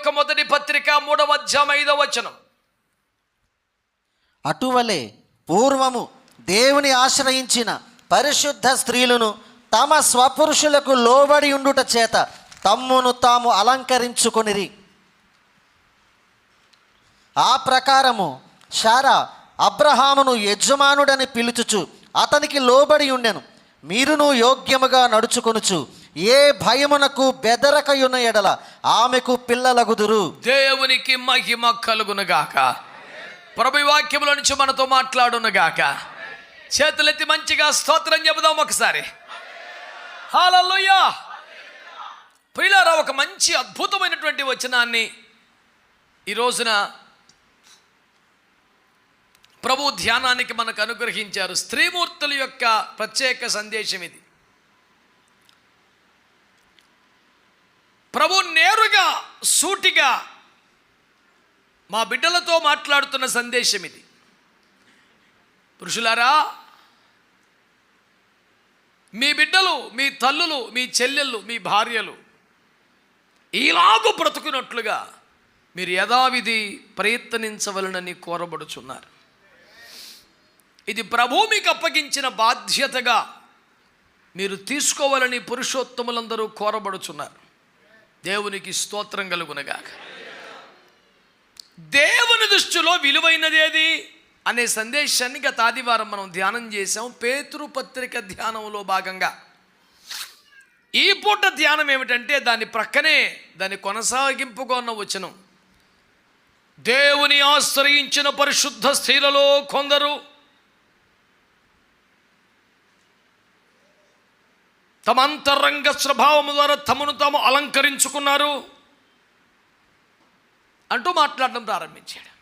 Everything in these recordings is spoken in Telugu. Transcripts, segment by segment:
యొక్క మొదటి పత్రిక 3వ అధ్యాయం 5వ వచనం. అటువలే పూర్వము దేవుని ఆశ్రయించిన పరిశుద్ధ స్త్రీలను తమ స్వపురుషులకు లోబడి ఉండుట చేత తమ్మును తాము అలంకరించుకొనిరి. ఆ ప్రకారము శారా అబ్రహామును యజమానుడని పిలుచుచు అతనికి లోబడి ఉండెను. మీరును యోగ్యముగా నడుచుకొనుచు ఏ భయమునకు బెదరకయున్న ఎడల ఆమెకు పిల్లలగుదురు. దేవునికి మహిమ కలుగునుగాక. ప్రభు వాక్యముల నుంచి మనతో మాట్లాడునుగాక. చేతులెత్తి మంచిగా స్తోత్రం చెబుదాం ఒకసారి. హల్లెలూయా. ప్రియులారా, ఒక మంచి అద్భుతమైనటువంటి వచనాన్ని ఈ రోజున ప్రభు ధ్యానానికి మనకు అనుగ్రహించారు. స్త్రీమూర్తుల యొక్క ప్రత్యేక సందేశం ఇది. ప్రభు నేరుగా సూటిగా మా బిడ్డలతో మాట్లాడుతున్న సందేశం ఇది. పురుషులారా, మీ బిడ్డలు, మీ తల్లులు, మీ చెల్లెళ్ళు, మీ భార్యలు ఇలాగూ బ్రతుకున్నట్లుగా మీరు యథావిధి ప్రయత్నించవలనని కోరబడుచున్నారు. ఇది ప్రభు మీకు అప్పగించిన బాధ్యతగా మీరు తీసుకోవాలని పురుషోత్తములందరూ కోరబడుచున్నారు. దేవునికి స్తోత్రం కలుగునగాక. దేవుని దృష్టిలో విలువైనదేది అనే సందేశాన్ని గత ఆదివారం మనం ధ్యానం చేసాం. పేతురు పత్రిక ధ్యానంలో భాగంగా ఈ పూట ధ్యానం ఏమిటంటే దాని ప్రక్కనే దాని కొనసాగింపుగా ఉన్న వచనం. దేవుని ఆశ్రయించిన పరిశుద్ధ స్త్రీలలో కొందరు తమ అంతరంగ స్వభావము ద్వారా తమను తాము అలంకరించుకున్నారు అంటూ మాట్లాడడం ప్రారంభించాడు.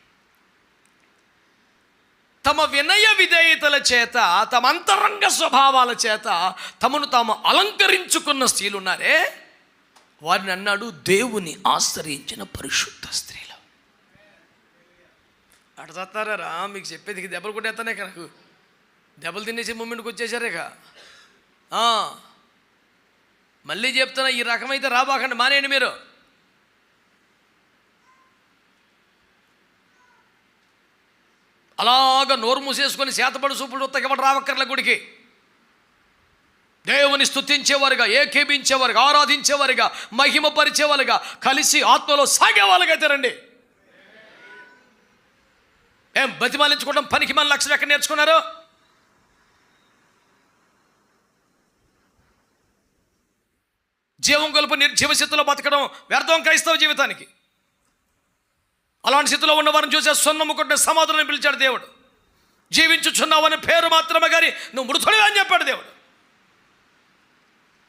తమ వినయ విధేయతల చేత, తమ అంతరంగ స్వభావాల చేత తమను తాము అలంకరించుకున్న స్త్రీలు ఉన్నారే, వారిని అన్నాడు దేవుని ఆశ్రయించిన పరిశుద్ధ స్త్రీలు. అటు చస్తారా, మీకు చెప్పేది దెబ్బలు కొట్టేస్తానే నాకు దెబ్బలు తినేసి మూమెంట్కి వచ్చేసారేక. మళ్ళీ చెప్తున్నా, ఈ రకమైతే రాబాకండి, మానేయండి మీరు. అలాగ నోరు మూసేసుకొని చేతపడు చూపుడు తగ్గబడి రావక్కర్ల గుడికి. దేవుని స్తుతించేవారుగా, ఏకీభించేవారుగా, ఆరాధించేవారుగా, మహిమపరిచేవారుగా, కలిసి ఆత్మలో సాగేవాళ్ళుగా అయితే రండి. ఏం బతిమాలించుకోవడం పనికి మన లక్షలు ఎక్కడ నేర్చుకున్నారు? జీవం గొలుపు నిర్జీవ స్థితిలో బతకడం వ్యర్థం క్రైస్తవ జీవితానికి. అలాంటి స్థితిలో ఉన్నవారిని చూసే సొన్నము కొట్టిన సమాధానం పిలిచాడు దేవుడు. జీవించుచున్నావని పేరు మాత్రమే కానీ నువ్వు మృతుడివే అని చెప్పాడు దేవుడు.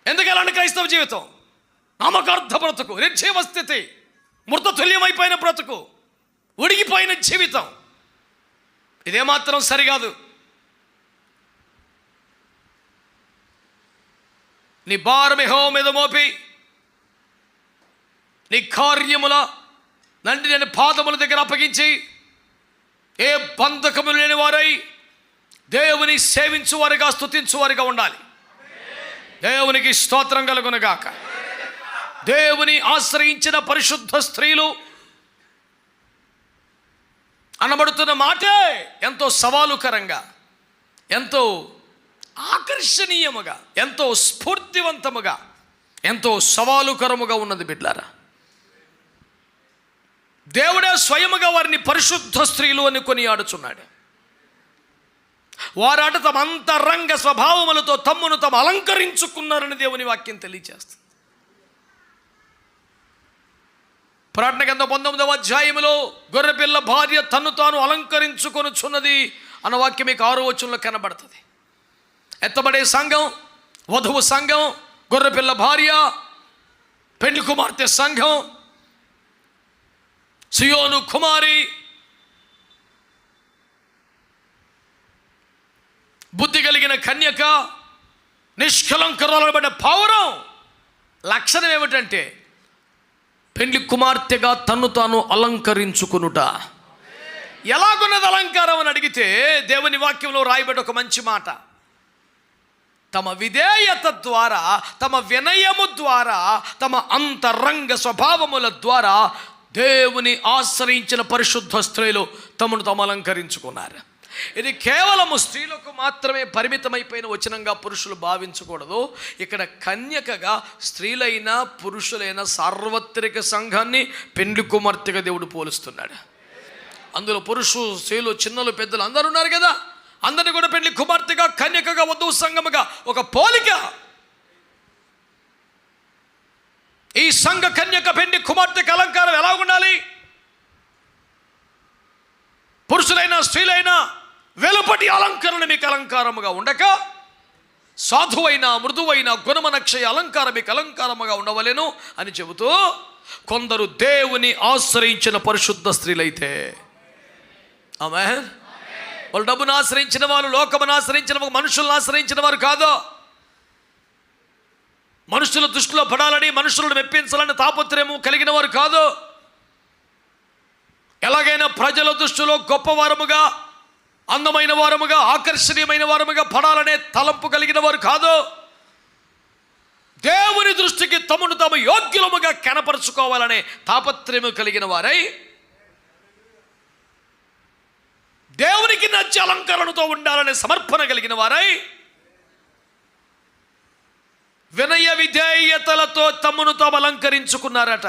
ఎందుకు అలాంటి క్రైస్తవ జీవితం? నామకార్థ బ్రతుకు, నిర్జీవ స్థితి, మృతతుల్యమైపోయిన బ్రతుకు, ఉడిగిపోయిన జీవితం. ఇదేమాత్రం సరికాదు. నీ భారం యెహోవా మీద మోపి నీ కార్యముల నండి నేను పాదముల దగ్గర అప్పగించి ఏ బంధకము లేని వారై దేవుని సేవించువారుగా, స్తుతించువారుగా ఉండాలి. దేవునికి స్తోత్రం కలుగునుగాక. దేవుని ఆశ్రయించిన పరిశుద్ధ స్త్రీలు అనబడుతున్న మాటే ఎంతో సవాలుకరంగా, ఎంతో ఆకర్షణీయముగా, ఎంతో స్ఫూర్తివంతముగా, ఎంతో సవాలుకరముగా ఉన్నది బిడ్లారా. దేవుడే స్వయముగా వారిని పరిశుద్ధ స్త్రీలు అని కొనియాడుచున్నాడు. వారాట తమ అంతరంగ స్వభావములతో తమ్మును తాము అలంకరించుకున్నారని దేవుని వాక్యం తెలియజేస్తుంది. ప్రకటన గ్రంథం 19వ అధ్యాయములో గొర్రెపిల్ల భార్య తన్ను తాను అలంకరించుకొనుచున్నది అన్న వాక్యం మీకు 6వ వచనంలో కనబడుతుంది. ఎత్తబడే సంఘం, వధువు సంఘం, గొర్రెపిల్ల భార్య, పెండ్లి కుమార్తె సంఘం, సియోను కుమారి, బుద్ధి కలిగిన కన్యక, నిష్కలంకరాలబడిన పౌరం. లక్షణం ఏమిటంటే పెండ్లి కుమార్తెగా తన్ను తాను అలంకరించుకునుట. ఎలాగున్నది అలంకారం అని అడిగితే దేవుని వాక్యంలో రాయబడి ఒక మంచి మాట. తమ విధేయత ద్వారా, తమ వినయము ద్వారా, తమ అంతరంగ స్వభావముల ద్వారా దేవుని ఆశ్రయించిన పరిశుద్ధ స్త్రీలు తమను తాము అలంకరించుకున్నారు. ఇది కేవలము స్త్రీలకు మాత్రమే పరిమితమైపోయిన వచనంగా పురుషులు భావించకూడదు. ఇక్కడ కన్యకగా స్త్రీలైనా పురుషులైన సార్వత్రిక సంఘాన్ని పెండ్లి కుమార్తెగా దేవుడు పోలుస్తున్నాడు. అందులో పురుషులు, స్త్రీలు, చిన్నలు, పెద్దలు అందరూ ఉన్నారు కదా. అందరినీ కూడా పెండ్లి కుమార్తెగా, కన్యకగా, వధువు సంఘముగా ఒక పోలిక. ఈ సంఘ కన్యక పెండ్లి కుమార్తెకి అలంకారం ఎలా ఉండాలి? పురుషులైనా స్త్రీలైనా వెలుపటి అలంకరణ మీకు అలంకారముగా ఉండక, సాధువైన మృదువైన గుణమనక్షయ అలంకారం మీకు అలంకారముగా ఉండవలెను అని చెబుతూ, కొందరు దేవుని ఆశ్రయించిన పరిశుద్ధ స్త్రీలైతే, ఆమేన్, వాళ్ళు డబ్బును ఆశ్రయించిన వారు, లోకమును ఆశ్రయించిన వారు, మనుషులను ఆశ్రయించిన వారు కాదు. మనుషుల దృష్టిలో పడాలని, మనుషులను మెప్పించాలని తాపత్రయము కలిగిన వారు కాదు. ఎలాగైనా ప్రజల దృష్టిలో గొప్పవారముగా, అందమైన వారముగా, ఆకర్షణీయమైన వారముగా పడాలనే తలంపు కలిగిన వారు కాదు. దేవుని దృష్టికి తమను తాము యోగ్యులముగా కనపరుచుకోవాలనే తాపత్రయము కలిగిన వారై, దేవునికి నచ్చి అలంకరణతో ఉండాలనే సమర్పణ కలిగిన వారై, వినయ విధేయతలతో తమను తాము అలంకరించుకున్నారట.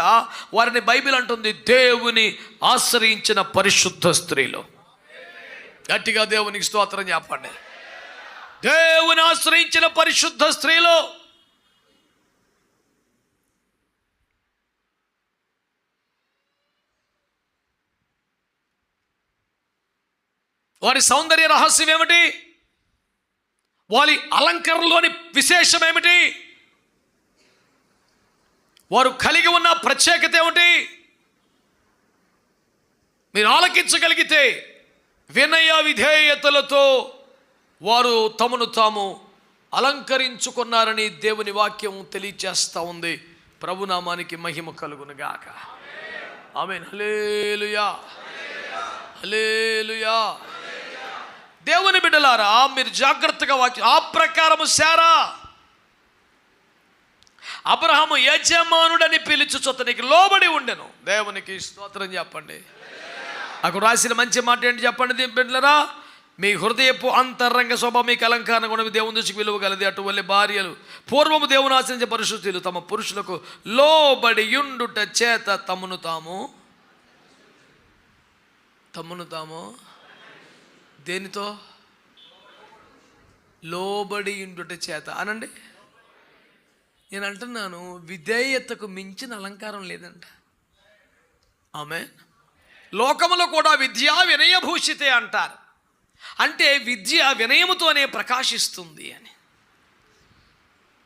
వారిని బైబిల్ అంటుంది దేవుని ఆశ్రయించిన పరిశుద్ధ స్త్రీలు. గట్టిగా దేవునికి స్తోత్రం చెప్పండి. దేవుని ఆశ్రయించిన పరిశుద్ధ స్త్రీలు. వారి సౌందర్య రహస్యం ఏమిటి? వారి అలంకరణలోని విశేషం ఏమిటి? వారు కలిగి ఉన్న ప్రత్యేకత ఏమిటి? మీరు ఆలకించగలిగితే వినయ విధేయతలతో వారు తమను తాము అలంకరించుకున్నారని దేవుని వాక్యం తెలియజేస్తూ ఉంది. ప్రభునామానికి మహిమ కలుగునుగాక. ఆమేన్. హల్లెలూయా, హల్లెలూయా. దేవుని బిడ్డలారా, మీరు జాగ్రత్తగా వాక్యం. ఆ ప్రకారము శారా అబ్రహాము యజమానుడని పిలుచుచు అతనికి లోబడి ఉండెను. దేవునికి స్తోత్రం చెప్పండి. అక్కడ రాసిన మంచి మాట ఏంటి చెప్పండి బిడ్డలారా? మీ హృదయపు అంతరంగ స్వభావం మీకు అలంకారం కూడా దేవుని దృష్టికి విలువగలది. అటువల్లి భార్యలు పూర్వము దేవుని ఆశ్రయించే పరిశుద్ధులు తమ పురుషులకు లోబడి యుండుట చేత తమను తాము దేనితో? లోబడి యుండుట చేత అనండి. నేను అంటున్నాను, విధేయతకు మించిన అలంకారం లేదంట. ఆమేన్. లోకములో కూడా విద్య వినయభూషితే అంటారు. అంటే విద్య వినయముతోనే ప్రకాశిస్తుంది అని.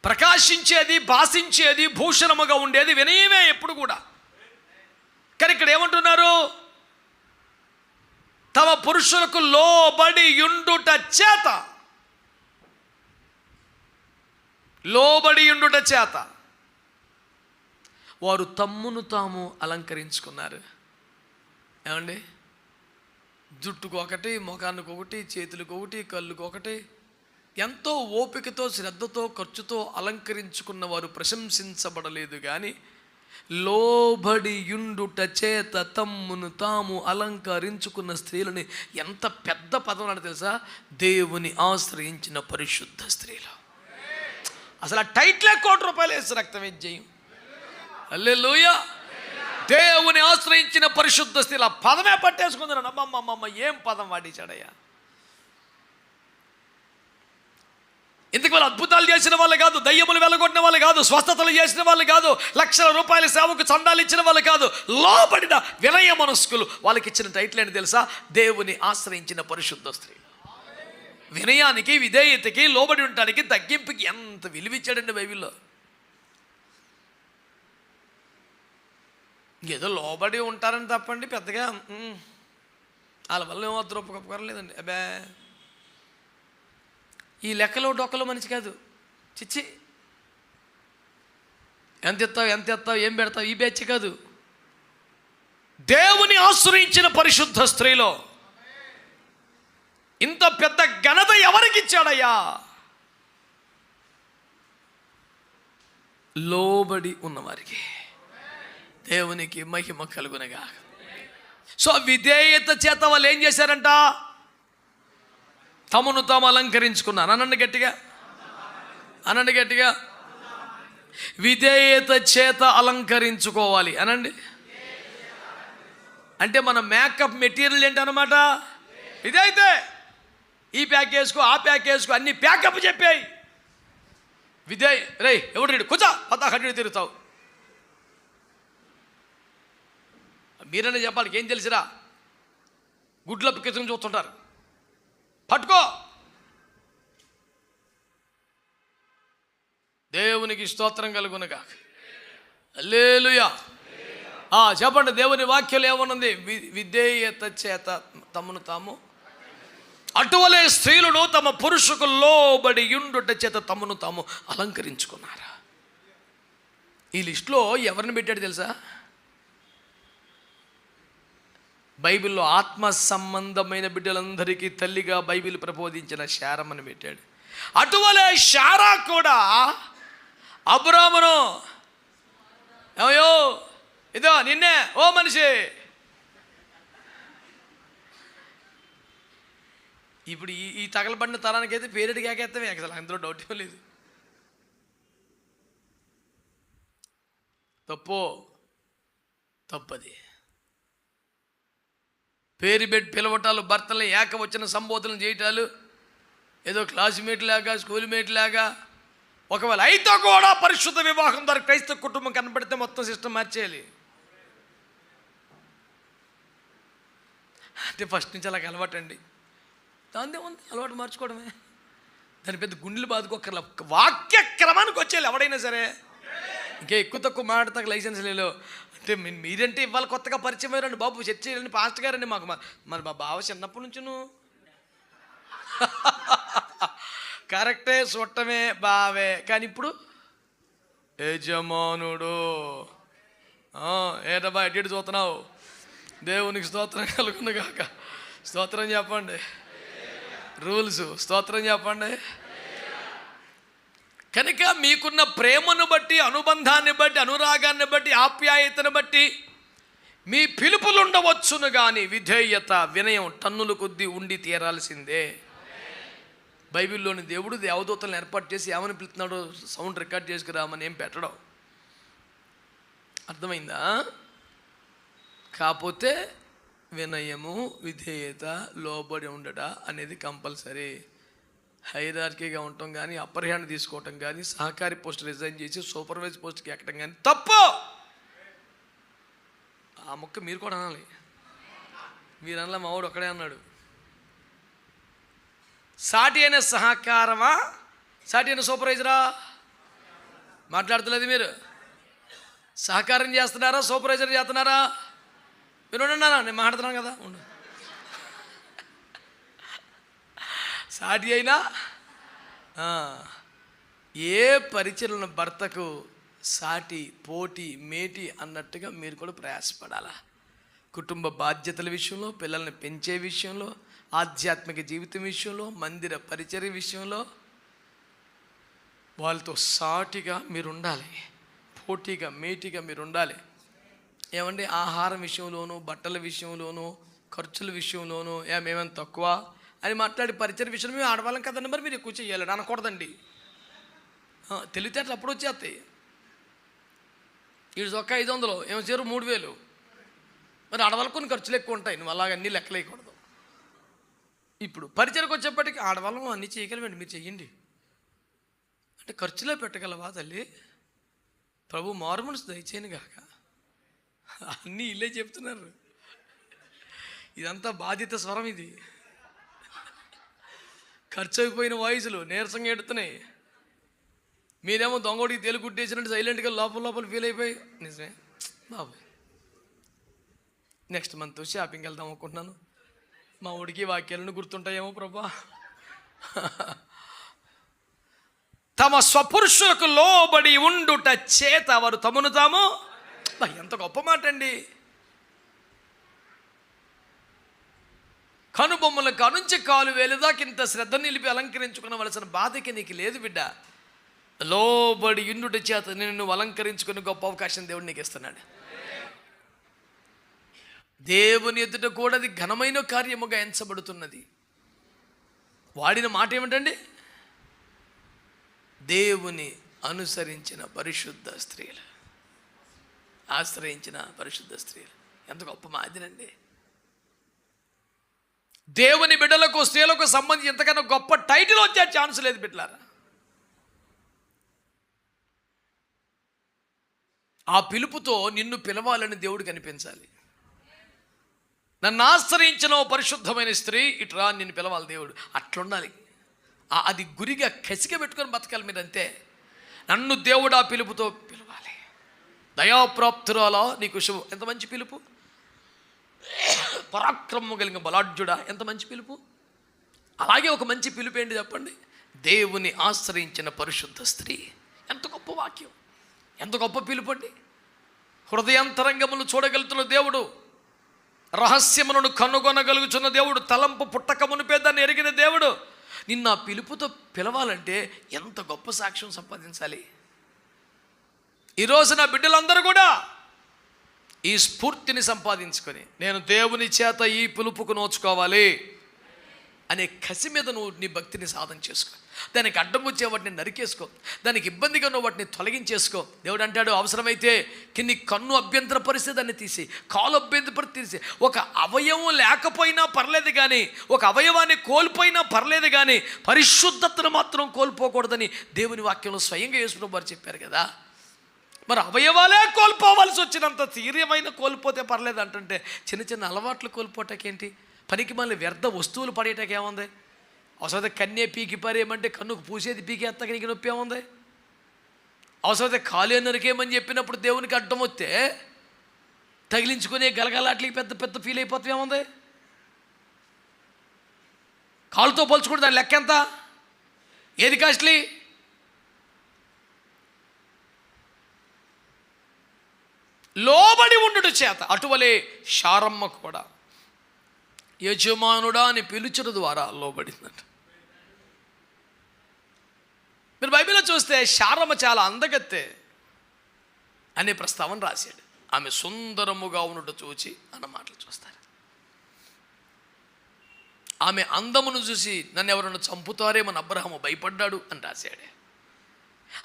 ప్రకాశించేది, భాషించేది, భూషణముగా ఉండేది వినయమే ఎప్పుడు కూడా. కానీ ఇక్కడ ఏమంటున్నారు? తమ పురుషులకు లోబడి యుండుట చేత, లోబడి యుండుట చేత వారు తమ్మును తాము అలంకరించుకున్నారు. ఏమండి? జుట్టుకు ఒకటి, ముఖానికి ఒకటి, చేతులకు ఒకటి, కళ్ళుకు ఒకటి, ఎంతో ఓపికతో, శ్రద్ధతో, ఖర్చుతో అలంకరించుకున్న వారు ప్రశంసించబడలేదు. కానీ లోబడి యుండుట చేత తమ్మును తాము అలంకరించుకున్న స్త్రీలని ఎంత పెద్ద పదం అని తెలుసా? దేవుని ఆశ్రయించిన పరిశుద్ధ స్త్రీలు. అసలు ఆ టైట్లే ₹1 వేసి రక్తం విజయం. హల్లెలూయా. దేవుని ఆశ్రయించిన పరిశుద్ధ స్త్రీలు. ఆ పదమే పట్టేసుకుందరు. అమ్మమ్మ ఏం పదం వాడించాడయ్యా. ఇందుకు వాళ్ళు అద్భుతాలు చేసిన వాళ్ళు కాదు, దయ్యములు వెలగొట్టిన వాళ్ళు కాదు, స్వస్థతలు చేసిన వాళ్ళు కాదు, ₹1,00,000 సేవకు చందాలు ఇచ్చిన వాళ్ళు కాదు. లోబడిన వినయ మనస్కులు. వాళ్ళకి ఇచ్చిన టైటిల్ ఏంటి తెలుసా? దేవుని ఆశ్రయించిన పరిశుద్ధ స్త్రీ. వినయానికి, విధేయతకి, లోబడి ఉండటానికి, తగ్గింపుకి ఎంత విలువిచ్చాడండి బైబిల్లో. ఏదో లోబడి ఉంటారని తప్పండి పెద్దగా వాళ్ళ వల్ల ఏమో రూపకరం లేదండి. అబ్బే, ఈ లెక్కలో డొక్కలో మనిషి కాదు. చిచ్చి, ఎంత ఎత్తావు ఏం పెడతావు, ఈ బ్యాచ్ కాదు. దేవుని ఆశ్రయించిన పరిశుద్ధ స్త్రీలో ఇంత పెద్ద ఘనత ఎవరికి ఇచ్చాడయ్యా? లోబడి ఉన్నవారికి. దేవునికి మహిమ కలుగునగా. సో విధేయత చేత వాళ్ళు ఏం చేశారంట? తమను తాము అలంకరించుకున్నారు. అనండి గట్టిగా, అనండి గట్టిగా. విధేయత చేత అలంకరించుకోవాలి అనండి. అంటే మన మేకప్ మెటీరియల్ ఏంటన్నమాట? ఇదైతే ఈ ప్యాక్ వేసుకో, ఆ ప్యాక్ వేసుకో, అన్ని ప్యాకప్ చెప్పాయి. రే ఎవడు రీడు కూర్చో, పద్దా కట్టి తిరుగుతావు. మీరనే చెప్పాలి, ఏం తెలిసిరా? గుడ్ల పిక్కించుకుని చూస్తుంటారు. పట్టుకో. దేవునికి స్తోత్రం కలుగునగా. హల్లెలూయా. చెప్పండి, దేవుని వాక్యం ఏమనుంది? విధేయత చేత తమను తాము, అటువలే స్త్రీలను తమ పురుషుకు లోబడి యుండుట చేత తమను తాము అలంకరించుకున్నారా. ఈ లిస్టులో ఎవరిని పెట్టాడు తెలుసా? బైబిల్లో ఆత్మ సంబంధమైన బిడ్డలందరికీ తల్లిగా బైబిల్ ప్రబోధించిన శారమ్మని పెట్టాడు. అటువలే శారా కూడా అబ్రామును, అయ్యో ఇదో నిన్నే ఓ మనిషి. ఇప్పుడు ఈ తగలబడిన తరానికైతే పేరెడి కేకేస్తామే, అసలు అందులో డౌట్ ఏం లేదు. తప్పది. పేరు పెట్టి పిలవటాలు, భర్తలను ఏకవచన సంబోధనలు చేయటాలు, ఏదో క్లాస్మేట్ లాగా, స్కూల్ మేట్ లాగా. ఒకవేళ అయితే కూడా పరిశుద్ధ వివాహం ద్వారా క్రైస్తవ కుటుంబం కనబడితే మొత్తం సిస్టమ్ మార్చేయాలి. అంటే ఫస్ట్ నుంచి అలాగ అలవాటండి. దాని ఉంది, అలవాటు మార్చుకోవడమే. దాని పెద్ద గుండెలు బాదుకోకర్ల, వాక్య క్రమానికి వచ్చేయాలి ఎవడైనా సరే. ఇంకా ఎక్కువ తక్కువ మాట్లాడతాక లైసెన్స్ లేదు. అంటే మీరంటే ఇవాళ కొత్తగా పరిచయం అయ్యారండి బాబు, చర్చ చేయాలండి, పాస్టర్ గారండి మాకు. మరి మా బావ చిన్నప్పటి నుంచి కరెక్టే, చూడటమే బావే. కానీ ఇప్పుడు యజమానుడు. ఏటబ్బా ఎటు చూస్తున్నావు? దేవునికి స్తోత్రం కలుగును గాక. స్తోత్రం చెప్పండి. రూల్స్ స్తోత్రం చెప్పండి. కనుక మీకున్న ప్రేమను బట్టి, అనుబంధాన్ని బట్టి, అనురాగాన్ని బట్టి, ఆప్యాయతను బట్టి మీ పిలుపులు ఉండవచ్చును, కానీ విధేయత, వినయం టన్నుల కొద్దీ ఉండి తీరాల్సిందే. బైబిల్లోని దేవుడు దేవదూతలను ఏర్పాటు చేసి ఏమని పిలుతున్నాడో సౌండ్ రికార్డ్ చేసుకురామని ఏం పెట్టడం. అర్థమైందా? కాకపోతే వినయము, విధేయత, లోబడి ఉండట అనేది కంపల్సరీ. హైరార్కీగా ఉండటం కానీ, అప్పర్ హ్యాండ్ తీసుకోవటం కానీ, సహకారి పోస్ట్ రిజైన్ చేసి సూపర్వైజ్ పోస్ట్కి ఎక్కడం కానీ తప్పు. ఆ మొక్క మీరు కూడా అనాలి. మీరు అనలా, మా వాడు ఒక్కడే అన్నాడు. సాటి అయిన సహకారమా, సాటి అయిన సూపర్వైజరా? మాట్లాడతలేదు మీరు. సహకారం చేస్తున్నారా, సూపర్వైజర్ చేస్తున్నారా? మీరు ఉండన్నా, నేను మాట్లాడుతున్నాను కదా. ఉండు. సాటి అయినా ఏ పరిచయలను భర్తకు సాటి, పోటీ, మేటి అన్నట్టుగా మీరు కూడా ప్రయాసపడాలా. కుటుంబ బాధ్యతల విషయంలో, పిల్లల్ని పెంచే విషయంలో, ఆధ్యాత్మిక జీవితం విషయంలో, మందిర పరిచర్య విషయంలో వాళ్ళతో సాటిగా మీరు ఉండాలి. పోటీగా, మేటిగా మీరు ఉండాలి. ఏమంటే ఆహారం విషయంలోనూ, బట్టల విషయంలోనూ, ఖర్చుల విషయంలోనూ ఏమేమైనా తక్కువ అని మాట్లాడి పరిచర్య విషయంలో మేము ఆడవాళ్ళం కదండి, మరి మీరు ఎక్కువ చేయాలని అనకూడదండి. తెలివితేటలు అప్పుడు వచ్చేస్తాయి. వీడు చొక్కా 500, ఏమో చేరు 3000. మరి ఆడవాళ్ళకు కొన్ని ఖర్చులు ఎక్కువ ఉంటాయి, నువ్వు అలాగ అన్నీ లెక్కలేయకూడదు. ఇప్పుడు పరిచయకు వచ్చేప్పటికి ఆడవాళ్ళం అన్నీ చేయగలమండి, మీరు చెయ్యండి అంటే ఖర్చులో పెట్టగలవా తల్లి? ప్రభు మారు మనసు దయచేయను గాక. అన్నీ ఇల్లే చెప్తున్నారు. ఇదంతా బాధ్యత స్వరం. ఇది ఖర్చు అయిపోయిన వాయిస్లు నీరసంగా ఎడుతున్నాయి. మీరేమో దొంగోడికి తేలిగుట్టేసినట్టు సైలెంట్గా లోపల ఫీల్ అయిపోయి, నిజమే బాబు నెక్స్ట్ మంత్ షాపింగ్కి వెళ్దాం అనుకుంటున్నాను, మా ఊడికి వాక్యాలను గుర్తుంటాయేమో ప్రభా. తమ స్వపురుషులకు లోబడి ఉండుట చేత వారు తమను తాము, ఎంత గొప్ప మాట అండి. కనుబొమ్మల కానుంచి కాలు వేలుదాకా ఇంత శ్రద్ధ నిలిపి అలంకరించుకునవలసిన బాధకి నీకు లేదు బిడ్డ. లోబడి ఉండుట చేత నిన్ను అలంకరించుకుని గొప్ప అవకాశం దేవుడు నీకు ఇస్తున్నాడు. దేవుని ఎదుట కూడా అది ఘనమైన కార్యముగా ఎంచబడుతున్నది. వాడిన మాట ఏమిటండి? దేవుని అనుసరించిన పరిశుద్ధ స్త్రీలు, ఆశ్రయించిన పరిశుద్ధ స్త్రీలు. ఎంత గొప్ప మాదిరండి. దేవుని బిడ్డలకు, స్త్రీలకు సంబంధించి ఎంతకన్నా గొప్ప టైటిల్ వచ్చే ఛాన్స్ లేదు బిడ్డలారా. ఆ పిలుపుతో నిన్ను పిలవాలని దేవుడు కనిపించాలి. నన్ను ఆశ్రయించిన ఓ పరిశుద్ధమైన స్త్రీ ఇట్రా, నిన్ను పిలవాలి దేవుడు. అట్లుండాలి. అది గురిగా కసిగా పెట్టుకొని బతకాలి మీరు. అంతే. నన్ను దేవుడు ఆ పిలుపుతో పిలవాలి. దయాప్రాప్తురాలా నీకు శుభం. ఎంత మంచి పిలుపు. పరాక్రమం కలిగిన బలాఢ్యుడా, ఎంత మంచి పిలుపు. అలాగే ఒక మంచి పిలుపు ఏంటి చెప్పండి? దేవుని ఆశ్రయించిన పరిశుద్ధ స్త్రీ. ఎంత గొప్ప వాక్యం, ఎంత గొప్ప పిలుపు అండి. హృదయాంతరంగములు చూడగలుగుతున్న దేవుడు, రహస్యములను కనుగొనగలుగుతున్న దేవుడు, తలంపు పుట్టక మునిపే దాన్ని ఎరిగిన దేవుడు నిన్న ఆ పిలుపుతో పిలవాలంటే ఎంత గొప్ప సాక్ష్యం సంపాదించాలి. ఈరోజు నా బిడ్డలందరూ కూడా ఈ స్ఫూర్తిని సంపాదించుకొని నేను దేవుని చేత ఈ పిలుపుకు నోచుకోవాలి అనే కసి మీద నువ్వు నీ భక్తిని సాధన చేసుకో. దానికి అడ్డం వచ్చే వాటిని నరికేసుకో. దానికి ఇబ్బందిగా నువ్వు వాటిని తొలగించేసుకో. దేవుడు అంటాడు, అవసరమైతే నీ కన్ను అభ్యంతర పరిస్థితి దాన్ని తీసి, కాలు అభ్యంతర తీసి. ఒక అవయవం లేకపోయినా పర్లేదు కానీ, ఒక అవయవాన్ని కోల్పోయినా పర్లేదు కానీ పరిశుద్ధతను మాత్రం కోల్పోకూడదని దేవుని వాక్యంలో స్వయంగా యేసు వారు చెప్పారు కదా. మరి అవయవాలే కోల్పోవాల్సి వచ్చినంత తీవ్రమైన కోల్పోతే పర్లేదు అంటుంటే చిన్న చిన్న అలవాట్లు కోల్పోటాకేంటి? పనికి మళ్ళీ వ్యర్థ వస్తువులు పడేటాకి ఏముంది? అవసరమైతే కన్నే పీకి పారేయమంటే కన్నుకు పూసేది పీకేస్తాక నీకు నొప్పి ఏముంది? అవసరమైతే కాలు నరికేయమని చెప్పినప్పుడు దేవునికి అడ్డం వస్తే తగిలించుకునే గలగలాట్లకి పెద్ద పెద్ద ఫీల్ అయిపోతే ఏముంది? కాలుతో పోల్చుకుంటే దాని లెక్క ఎంత? ఏది కాస్ట్లీ? లోబడి ఉండుట చేత అటువలే శారమ్మ కూడా యజమానుడా అని పిలుచుట ద్వారా లోబడిందంట. మీరు బైబిల్లో చూస్తే శారమ్మ చాలా అందగత్తె అనే ప్రస్తావన రాశాడు. ఆమె సుందరముగా ఉన్నట్టు చూచి అన్న మాటలు చూస్తారు. ఆమె అందమును చూసి నన్ను ఎవరైనా చంపుతారేమని అబ్రహాము భయపడ్డాడు అని రాశాడు.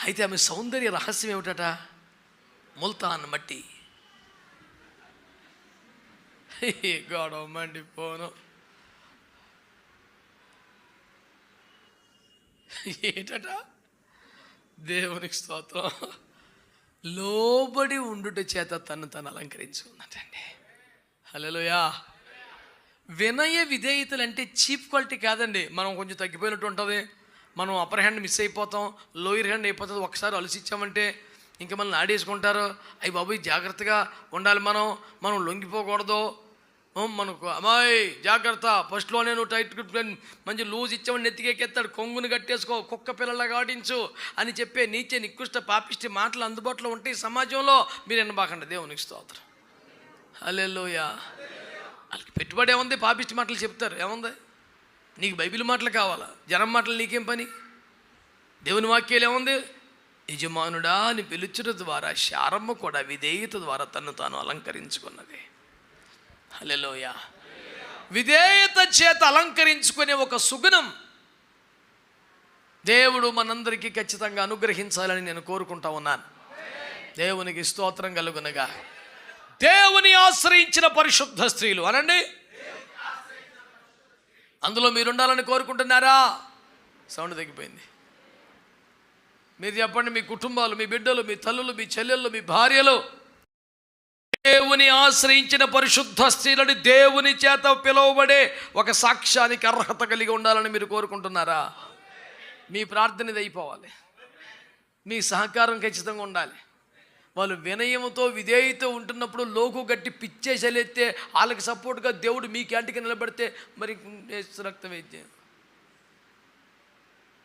అయితే ఆమె సౌందర్య రహస్యం ఏమిటట? ముల్తాన్ మట్టి. గొడవ మండిపోను. ఏంటట? దేవునికి స్తోత్రం. లోబడి ఉండుట చేత తను అలంకరించుకుందటండి. హల్లెలూయా. వినయ విధేయతలు అంటే చీప్ క్వాలిటీ కాదండి. మనం కొంచెం తగ్గిపోయినట్టు ఉంటుంది, మనం అప్పర్ హ్యాండ్ మిస్ అయిపోతాం, లోయర్ హ్యాండ్ అయిపోతుంది. ఒకసారి అలసిచ్చామంటే ఇంకా మనల్ని ఆడేసుకుంటారు. అయ్యి బాబోయ్ జాగ్రత్తగా ఉండాలి, మనం లొంగిపోకూడదు. మనకు అమ్మాయి జాగ్రత్త, ఫస్ట్లోనే నువ్వు టైట్ మంచి లూజ్ ఇచ్చామని నెత్తికెక్కేస్తాడు, కొంగుని కట్టేసుకో, కుక్క పిల్లలాగా ఆడించు అని చెప్పే నీచే నికృష్ట పాపిష్టి మాటలు అందుబాటులో ఉంటాయి సమాజంలో. మీరు ఎన్నబాకండి. దేవునికి స్తోత్రం. హల్లెలూయా. వాళ్ళకి పెట్టుబడి ఏముంది? పాపిష్టి మాటలు చెప్తారు. ఏముంది? నీకు బైబిల్ మాటలు కావాలా? జనం మాటలు నీకేం పని? దేవుని వాక్యాలు ఏముంది? యజమానుడా అని పిలుచుట ద్వారా శారమ్మ కూడా విధేయత ద్వారా తను తాను అలంకరించుకున్నది. హల్లెలూయా. విధేయత చేత అలంకరించుకునే ఒక సుగుణం దేవుడు మనందరికీ ఖచ్చితంగా అనుగ్రహించాలని నేను కోరుకుంటా ఉన్నాను. దేవునికి స్తోత్రం కలుగునగా. దేవుని ఆశ్రయించిన పరిశుద్ధ స్త్రీలు అనండి. అందులో మీరు ఉండాలని కోరుకుంటున్నారా? సౌండ్ తగ్గిపోయింది. మీరు చెప్పండి. మీ కుటుంబాలు, మీ బిడ్డలు, మీ తల్లులు, మీ చెల్లెళ్ళు, మీ భార్యలు దేవుని ఆశ్రయించిన పరిశుద్ధ స్త్రీలని దేవుని చేత పిలువబడే ఒక సాక్ష్యానికి అర్హత కలిగి ఉండాలని మీరు కోరుకుంటున్నారా? మీ ప్రార్థన ఇది అయిపోవాలి. మీ సహకారం ఖచ్చితంగా ఉండాలి. వాళ్ళు వినయముతో విధేయత ఉంటున్నప్పుడు లోకు గట్టి పిచ్చేసలేస్తే వాళ్ళకి సపోర్ట్గా దేవుడు మీ క్యాంటీకి నిలబడితే మరి రక్తం అయితే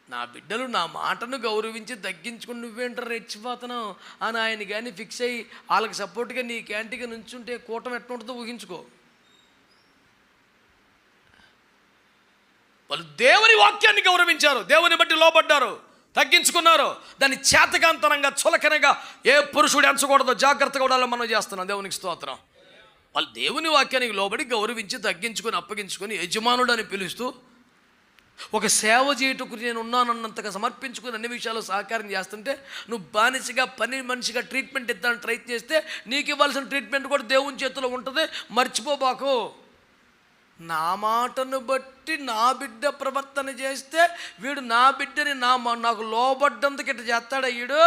నా బిడ్డలు నా మాటను గౌరవించి తగ్గించుకుని నువ్వేంటారు రెచ్చిపోతున్నావు అని ఆయన కానీ ఫిక్స్ అయ్యి వాళ్ళకి సపోర్ట్గా నీ క్యాంటీగా నుంచుంటే కూటమి ఎట్లా ఉంటుందో ఊహించుకో. వాళ్ళు దేవుని వాక్యాన్ని గౌరవించారు, దేవుని బట్టి లోబడ్డారు, తగ్గించుకున్నారు. దాన్ని చేతకాంతరంగా చులకనగా ఏ పురుషుడు ఎంచకూడదో జాగ్రత్తగా ఉండాలని మనం చేస్తున్నాం. దేవునికి స్తోత్రం. వాళ్ళు దేవుని వాక్యానికి లోబడి గౌరవించి తగ్గించుకొని అప్పగించుకొని యజమానుడు అని పిలుస్తూ ఒక సేవ చేయుటకు నేను ఉన్నానన్నంతగా సమర్పించుకుని అన్ని విషయాలు సహకారం చేస్తుంటే నువ్వు బానిసగా పని మనిషిగా ట్రీట్మెంట్ ఇద్దానికి ట్రై చేస్తే నీకు ఇవ్వాల్సిన ట్రీట్మెంట్ కూడా దేవుని చేతిలో ఉంటుంది. మర్చిపోబాకు. నా మాటను బట్టి నా బిడ్డ ప్రవర్తన చేస్తే వీడు నా బిడ్డని నాకు లోబడ్డందుకు ఇట్లా చేస్తాడు. వీడు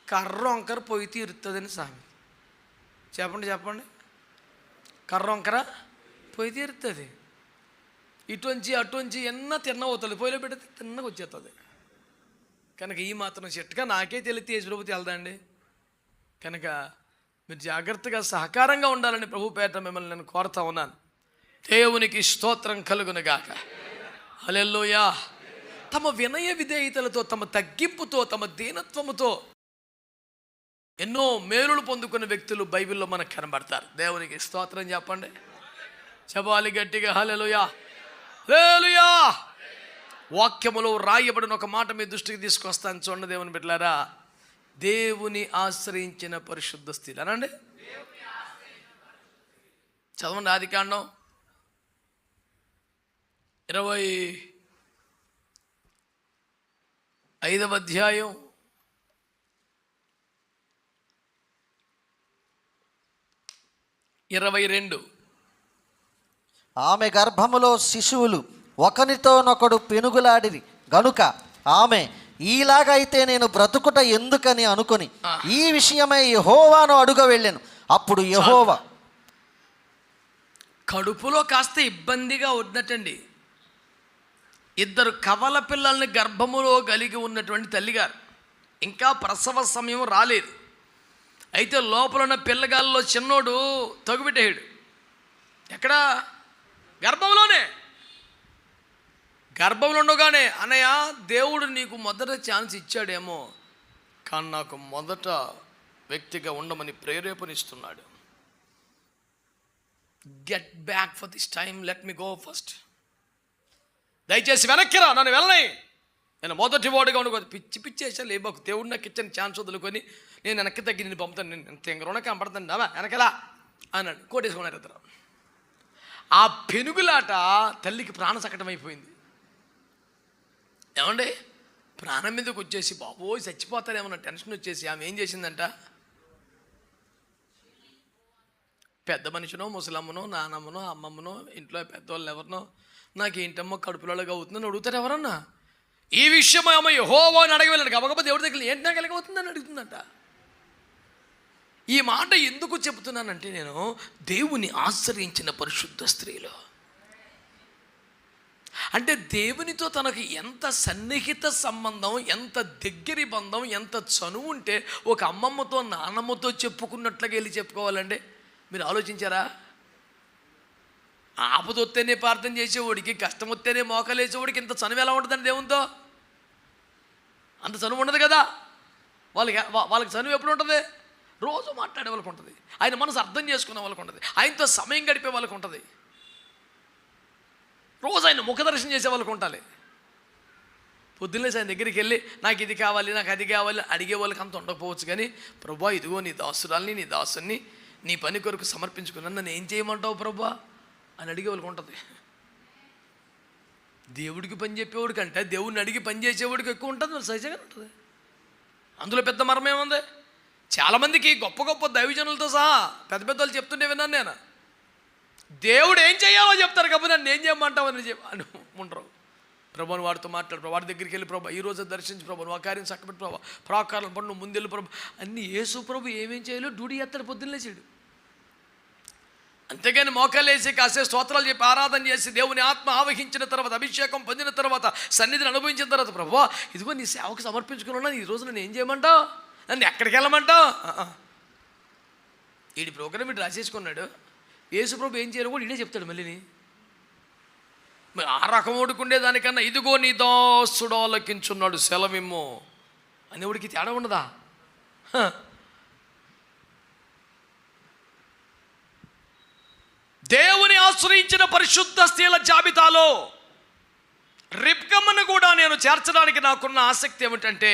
కర్ర వంకర పొయ్యి తీరుతుందని సామెత. చెప్పండి. కర్ర వంకర పొయ్యి తీరుతుంది. ఇటువంచి అటువంచి ఎన్న తిన్నవుతుంది. పొయ్యిలో పెడితే తిన్నగా వచ్చేస్తుంది. కనుక ఈ మాత్రం చెట్టుగా నాకే తెలితే యేసుప్రభు తెలదండి. కనుక మీరు జాగ్రత్తగా సహకారంగా ఉండాలని ప్రభు పేట మిమ్మల్ని నేను కోరుతా ఉన్నాను. దేవునికి స్తోత్రం కలుగునుగాక. హల్లెలూయా. తమ వినయ విధేయతలతో, తమ తగ్గింపుతో, తమ దీనత్వముతో ఎన్నో మేలులు పొందుకున్న వ్యక్తులు బైబిల్లో మనకు కనబడతారు. దేవునికి స్తోత్రం చెప్పండి. చెప్పాలి గట్టిగా. హల్లెలూయా, హల్లెలూయా. వాక్యములో రాయబడిన ఒక మాట మీ దృష్టికి తీసుకొస్తాను. చూడండి దేవుని బిడ్డలారా, దేవుని ఆశ్రయించిన పరిశుద్ధ స్త్రీలు అనండి. చదవండి ఆదికాండం 25వ అధ్యాయం 22. ఆమె గర్భములో శిశువులు ఒకనితోనొకడు పెనుగులాడిరి గనుక ఆమె ఈలాగైతే నేను బ్రతుకుట ఎందుకని అనుకొని ఈ విషయమై యెహోవాను అడుగ వెళ్ళాను. అప్పుడు యెహోవా, కడుపులో కాస్త ఇబ్బందిగా ఉన్నట్టండి. 2 కవల పిల్లల్ని గర్భములో కలిగి ఉన్నటువంటి తల్లిగారు, ఇంకా ప్రసవ సమయం రాలేదు. అయితే లోపల ఉన్న పిల్లగాల్లో చిన్నోడు తగుబిట్టేయాడు. ఎక్కడ? గర్భంలోనే. గర్భంలో ఉండగానే, అన్నయ్య దేవుడు నీకు మొదట ఛాన్స్ ఇచ్చాడేమో, కానీ నాకు మొదట వ్యక్తిగా ఉండమని ప్రేరేపణిస్తున్నాడు. Get back for this time, let me go first. దయచేసి వెనక్కిరా, నన్ను వెళ్ళని. నేను మొదటి వాడుగా ఉండకూడదు. పిచ్చి వేసాను లేబాకు. దేవుడు నాకు ఇచ్చిన ఛాన్స్ వదులుకొని నేను వెనక్కి తగ్గి నేను పంపుతాను. నేను ఎంత ఎంగరోన కనపడతాను అవా వెనకలా అన్నాడు. కోటేసుకున్నారు ఇద్దరు. ఆ పెనుగులాట తల్లికి ప్రాణ సకటం అయిపోయింది. ఏమండి, ప్రాణం మీదకి వచ్చేసి బాబోయ్ చచ్చిపోతారేమన్నా టెన్షన్ వచ్చేసి ఆమె ఏం చేసిందంట, పెద్ద మనిషినో ముసలమ్మనో నానమ్మనో అమ్మమ్మనో ఇంట్లో పెద్దవాళ్ళు ఎవరినో నాకు ఏంటమ్మో కడుపులోగా అవుతుందని అడుగుతారు ఎవరన్నా. ఈ విషయం ఏమో యెహోవాని అడగవెళ్ళాడు. గబగబా దేవుడి దగ్గర ఏంటి నాకు ఎలాగవుతుందని అడుగుతుందంట. ఈ మాట ఎందుకు చెబుతున్నానంటే, నేను దేవుని ఆశ్రయించిన పరిశుద్ధ స్త్రీలు అంటే దేవునితో తనకు ఎంత సన్నిహిత సంబంధం, ఎంత దగ్గరి బంధం, ఎంత చనువు ఉంటే ఒక అమ్మమ్మతో నాన్నమ్మతో చెప్పుకున్నట్లుగా వెళ్ళి చెప్పుకోవాలండి. మీరు ఆలోచించారా? ఆపద వస్తేనే ప్రార్థన చేసేవాడికి, కష్టం వస్తేనే మోకాలు వేసేవాడికి ఇంత చనువు ఎలా ఉంటుందండి దేవునితో? అంత చనువు ఉండదు కదా. వాళ్ళకి చనువు ఎప్పుడు ఉంటుంది? రోజు మాట్లాడే వాళ్ళకు ఉంటుంది. ఆయన మనసు అర్థం చేసుకునే వాళ్ళకు ఉంటుంది. ఆయనతో సమయం గడిపే వాళ్ళకు ఉంటుంది. రోజు ఆయన ముఖదర్శనం చేసే వాళ్ళకు ఉండాలి. పొద్దున్నే ఆయన దగ్గరికి వెళ్ళి నాకు ఇది కావాలి, నాకు అది కావాలి అడిగే వాళ్ళకి అంత ఉండకపోవచ్చు. కానీ ప్రభా ఇదిగో నీ దాసురాల్ని, నీ దాసుని నీ పని కొరకు సమర్పించుకున్నాను, నన్ను ఏం చేయమంటావు ప్రభా అని అడిగే వాళ్ళకి ఉంటుంది. దేవుడికి పని చెప్పేవాడి కంటే దేవుడిని అడిగి పని చేసేవాడికి ఎక్కువ ఉంటుంది. మరి సహజంగా ఉంటుంది. అందులో పెద్ద మర్మం ఏముంది? చాలామందికి గొప్ప గొప్ప దైవజనులతో సహా పెద్ద పెద్దలు చెప్తుంటే విన్నాను నేను. దేవుడు ఏం చేయాలో చెప్తారు కాబట్టి నన్ను ఏం చేయమంటావు అని ఉండరు. ప్రభుని వాడితో మాట్లాడు, వాడి దగ్గరికి వెళ్ళి ప్రభా ఈరోజు దర్శించి ప్రభు ఆ కార్యం చక్కబెట్టి ప్రభా ప్రాకారం పడు నువ్వు ముందెళ్ళి ప్రభు అన్ని యేసు ప్రభు ఏమేం చేయాలో డ్యూటీ ఎత్తాడు పొద్దున్నేసాడు. అంతేగాని మోకాలు వేసి కాసే స్తోత్రాలు చెప్పి ఆరాధన చేసి దేవుని ఆత్మ ఆవహించిన తర్వాత, అభిషేకం పొందిన తర్వాత, సన్నిధిని అనుభవించిన తర్వాత ప్రభు ఇదిగో నీ సేవకు సమర్పించుకున్నా, ఈరోజు నన్ను ఏం చేయమంటావు, నన్ను ఎక్కడికి వెళ్ళమంటావు? వీడి ప్రోగ్రామ్ వీడు రాసేసుకున్నాడు. యేసు ప్రభు ఏం చేయరు కూడా ఇదే చెప్తాడు. మళ్ళీని ఆ రకం ఓడుకుండే దానికన్నా ఇదిగో నీ దాసుడు ఆలకించున్నాడు సెలవిమ్ము అనేవాడికి తేడా ఉండదా? దేవుని ఆశ్రయించిన పరిశుద్ధ స్త్రీల జాబితాలో రిబ్కమ్మను కూడా నేను చేర్చడానికి నాకున్న ఆసక్తి ఏమిటంటే,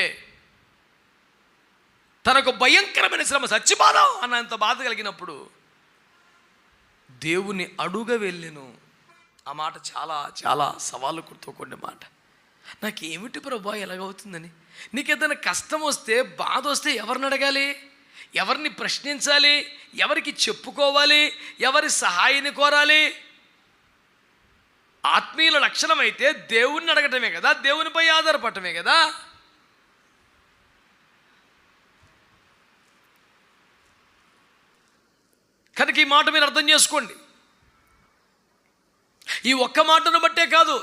తనకు భయంకరమైన శ్రమ, చచ్చిపోదాం అన్నంత బాధ కలిగినప్పుడు దేవుని అడుగ వెళ్ళెను. ఆ మాట చాలా చాలా సవాళ్ళతో కూడిన మాట. నాకేమిటి ప్రభా ఎలాగవుతుందని. నీకేదైనా కష్టం వస్తే, బాధ వస్తే ఎవరిని అడగాలి, ఎవరిని ప్రశ్నించాలి, ఎవరికి చెప్పుకోవాలి, ఎవరి సహాయాన్ని కోరాలి? ఆత్మీయుల లక్షణం అయితే దేవుణ్ణి అడగటమే కదా, దేవునిపై ఆధారపడటమే కదా. కనుక ఈ మాట మీరు అర్థం చేసుకోండి. ఈ ఒక్క మాటను బట్టే కాదు,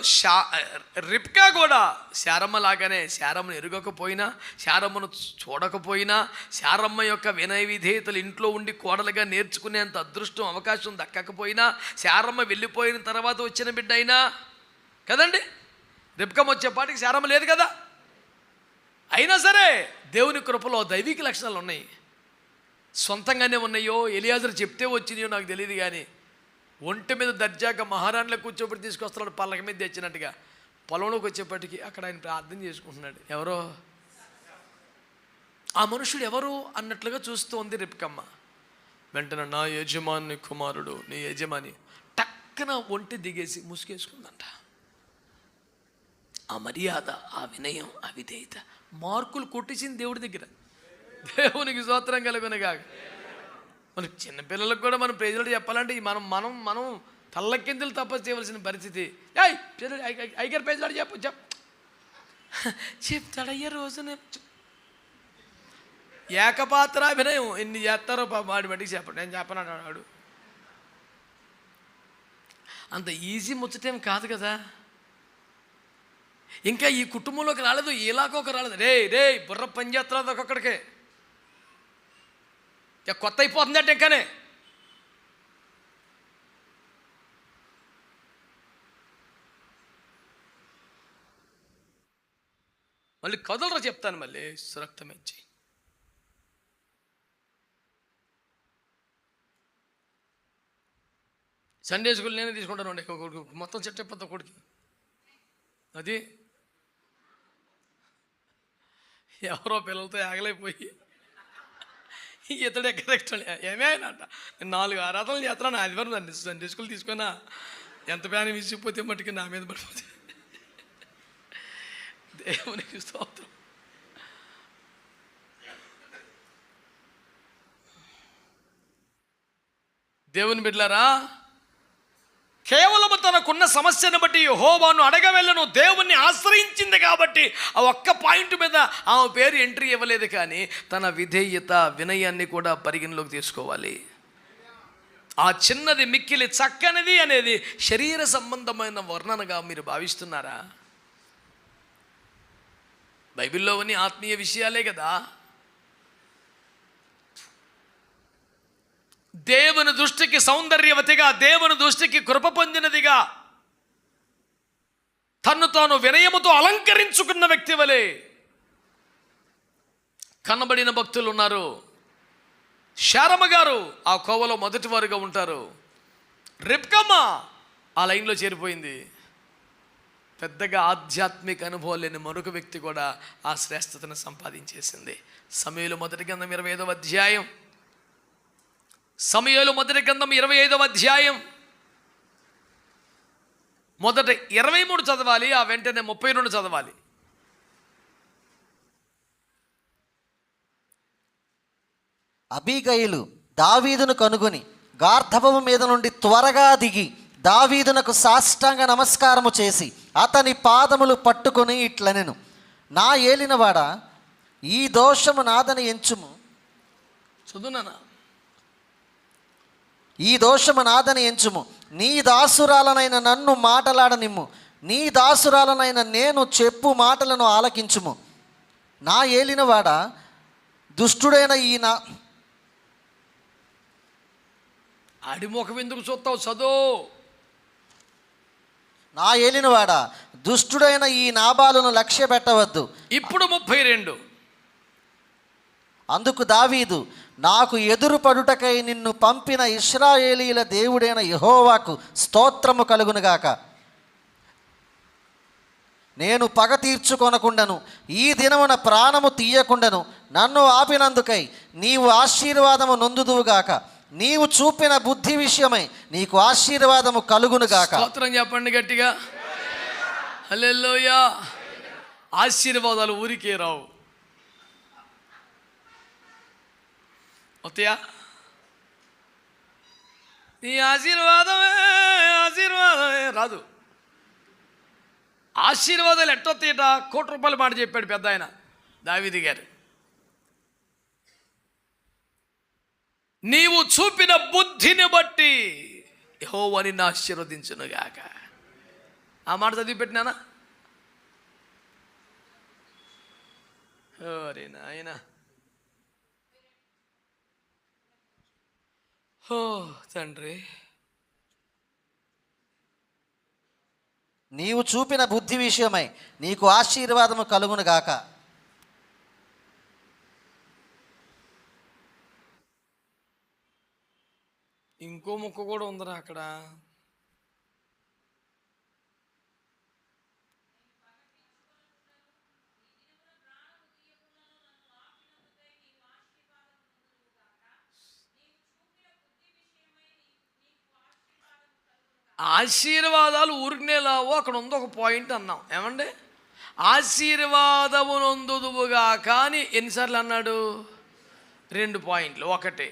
రిబ్కా కూడా శారమ్మ లాగానే, శారమ్మను ఎరుగకపోయినా, శారమ్మను చూడకపోయినా, శారమ్మ యొక్క వినయ విధేయతలు ఇంట్లో ఉండి కోడలుగా నేర్చుకునేంత అదృష్టం అవకాశం దక్కకపోయినా, శారమ్మ వెళ్ళిపోయిన తర్వాత వచ్చిన బిడ్డ అయినా కదండి. రిబ్కమ్మ వచ్చేపాటికి శారమ్మ లేదు కదా. అయినా సరే దేవుని కృపలో దైవిక లక్షణాలు ఉన్నాయి. సొంతంగానే ఉన్నాయో, ఎలియాజరు చెప్తే వచ్చినాయో నాకు తెలియదు, కానీ ఒంటి మీద దర్జాగా మహారాణిలో కూర్చోబెట్టి తీసుకొస్తున్నాడు, పల్లక మీద తెచ్చినట్టుగా. పొలంలోకి వచ్చేప్పటికి అక్కడ ఆయన ప్రార్థన చేసుకుంటున్నాడు. ఎవరో ఆ మనుషుడు ఎవరు అన్నట్లుగా చూస్తోంది రిబ్కమ్మ. వెంటనే నా యజమాని కుమారుడు, నీ యజమాని, టక్కన ఒంటి దిగేసి ముసుగేసుకుందంట. ఆ మర్యాద, ఆ వినయం, ఆ విధేయత మార్కులు కొట్టేసింది దేవుడి దగ్గర. దేవునికి స్తోత్రం కలుగునుగాక. మనకి చిన్నపిల్లలకు కూడా మనం ప్రేజలు చెప్పాలంటే మనం తల్లకిందులు తపస్సు చేయవలసిన పరిస్థితి. ఐగారు ప్రేజలాడు చెప్తాడయ్యా రోజు. ఏకపాత్రాభినయం ఎన్ని చేస్తారో వాడి బట్టికి చెప్పండి, నేను చెప్పను అన్నాడు. అంత ఈజీ ముచ్చటేం కాదు కదా. ఇంకా ఈ కుటుంబంలోకి రాలేదు, ఇలాగొక రాలేదు. రే బుర్ర పని చేస్తున్నది ఒక్కొక్కడికే. కొత్త అయిపోతుందంటే ఇంకానే. మళ్ళీ కదలరా చెప్తాను, మళ్ళీ సురక్తం ఇచ్చి. సండే స్కూల్ నేనే తీసుకుంటాను మొత్తం సెట్ అయిపోతా కొడుకు. అది ఎవరో పిల్లలతో ఆగలేకపోయి ఇతడే కరెక్ట్ ఏమేనంట. నేను 4 ఆరాధనలు చేస్తున్నాను, ఆదివారం సండే స్కూల్ తీసుకున్నా. ఎంత ప్యాని విసిగిపోతే మట్టుకు నా మీద పడిపోతే. దేవునికి స్తోత్రం. దేవుని బిడ్డలారా, కేవలం తనకున్న సమస్యను బట్టి యెహోవాను అడగవెళ్ళను, దేవుణ్ణి ఆశ్రయించింది కాబట్టి ఆ ఒక్క పాయింట్ మీద ఆమె పేరు ఎంట్రీ ఇవ్వలేదు. కానీ తన విధేయత, వినయాన్ని కూడా పరిగణలోకి తీసుకోవాలి. ఆ చిన్నది మిక్కిలి చక్కనిది అనేది శరీర సంబంధమైన వర్ణనగా మీరు భావిస్తున్నారా? బైబిల్లో ఉన్న ఆత్మీయ విషయాలే కదా. దేవుని దృష్టికి సౌందర్యవతిగా, దేవుని దృష్టికి కృప పొందినదిగా, తన్ను తాను వినయముతో అలంకరించుకున్న వ్యక్తి వలె కనబడిన భక్తులు ఉన్నారు. శారమ్మ గారు ఆ కోవలో మొదటి వారుగా ఉంటారు. రిబ్కమ్మ ఆ లైన్లో చేరిపోయింది. పెద్దగా ఆధ్యాత్మిక అనుభవం లేని మరొక వ్యక్తి కూడా ఆ శ్రేష్టతను సంపాదించేసింది. సమూయేలు మొదటి గ్రంథం 25వ అధ్యాయం. సమూయేలు మొదటి గ్రంథం 25వ అధ్యాయం మొదట 23 చదవాలి, ఆ వెంటనే 32 చదవాలి. అబీగయిలు దావీదును కనుగొని గార్ధబము మీద నుండి త్వరగా దిగి దావీదునకు సాష్టాంగ నమస్కారము చేసి అతని పాదములు పట్టుకొని ఇట్లనెను, నా ఏలినవాడా, ఈ దోషము నాదని ఎంచుము. చదువునా? ఈ దోషము నాదని ఎంచుము, నీ దాసురాలనైన నన్ను మాటలాడనిమ్ము, నీ దాసురాలనైన నేను చెప్పు మాటలను ఆలకించుము. నా ఏలినవాడా, దుష్టుడైన ఈ ఆడిముఖం ఎందుకు చూస్తావు? చదువు. నా ఏలినవాడా, దుష్టుడైన ఈ నాబాలును లక్ష్య పెట్టవద్దు. ఇప్పుడు 32. అందుకు దావీదు, నాకు ఎదురు పడుటకై నిన్ను పంపిన ఇశ్రాయేలీల దేవుడైన యెహోవాకు స్తోత్రము కలుగునుగాక. నేను పగ తీర్చుకొనకుండాను ఈ దినమున ప్రాణము తీయకుండాను నన్ను ఆపినందుకై నీవు ఆశీర్వాదము నొందుదువుగాక. నీవు చూపిన బుద్ధి విషయమై నీకు ఆశీర్వాదము కలుగునుగాక. స్తోత్రం చెప్పండి గట్టిగా. హల్లెలూయా. ఆశీర్వాదాలు ఊరికే రావు. వస్తాయా? నీ ఆశీర్వాదమే రాదు. ఆశీర్వాదాలు ఎట్టొత్తాయట? ₹1,00,00,000 మాట చెప్పాడు పెద్ద ఆయన దావీదు గారు. నీవు చూపిన బుద్ధిని బట్టి యెహోవా నిన్ను ఆశీర్వదించునుగాక. ఆ మాట చదివి పెట్టినానా? ఓరే నాయనా. ఓ తండ్రి, నీవు చూపిన బుద్ధి విషయమై నీకు ఆశీర్వాదము కలుగునుగాక. ఇంకో ముక్క కూడా ఉందిరా అక్కడ. ఆశీర్వాదాలు ఊరికనే లావో, అక్కడ ఉంది ఒక పాయింట్ అన్నాం. ఏమండి? ఆశీర్వాదము నొందుదువుగా. కానీ ఎన్నిసార్లు అన్నాడు? 2 పాయింట్లు. ఒకటి,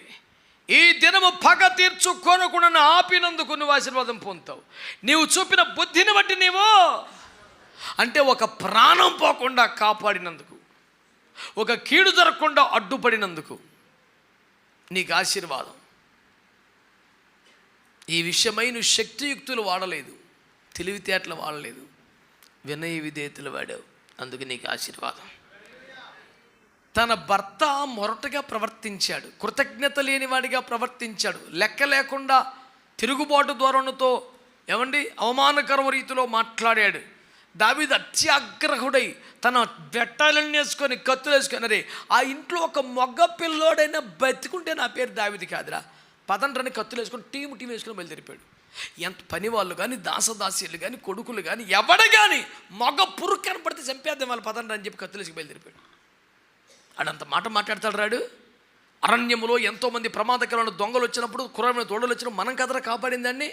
ఈ దినము పగ తీర్చుకొనకుండా ఆపినందుకు నువ్వు ఆశీర్వాదం పొందుతావు. నీవు చూపిన బుద్ధిని బట్టి నీవు, అంటే ఒక ప్రాణం పోకుండా కాపాడినందుకు, ఒక కీడు జరగకుండా అడ్డుపడినందుకు నీకు ఆశీర్వాదం. ఈ విషయమై నువ్వు శక్తియుక్తులు వాడలేదు, తెలివితేటలు వాడలేదు, వినయ విధేయతలు వాడావు. అందుకు నీకు ఆశీర్వాదం. తన భర్త మొరటగా ప్రవర్తించాడు, కృతజ్ఞత లేనివాడిగా ప్రవర్తించాడు, లెక్క లేకుండా తిరుగుబాటు ధోరణితో ఏమండి అవమానకర రీతిలో మాట్లాడాడు. దావీదు అత్యాగ్రహుడై తన బెట్టాలను వేసుకొని కత్తులు వేసుకొని, అరే ఆ ఇంట్లో ఒక మగ పిల్లోడైనా బతికుంటే నా పేరు దావీదు కాదురా, పదండ్రని కత్తులు వేసుకొని టీం వేసుకొని బయలుదేరిపాడు. ఎంత పని వాళ్ళు కానీ, దాసదాసీలు కానీ, కొడుకులు కానీ, ఎవడ కానీ మగ పురుగు కనపడితే చంపేద్దాం వాళ్ళు పదండ్రని అని చెప్పి కత్తులు వేసుకు బయలుదేరిపాడు. ఆడంత మాట మాట్లాడతాడు రాడు. అరణ్యములో ఎంతోమంది ప్రమాదకరమైన దొంగలు వచ్చినప్పుడు, క్రూరమైన తోడలు వచ్చినప్పుడు మనం కదరా కాపాడిందాన్ని.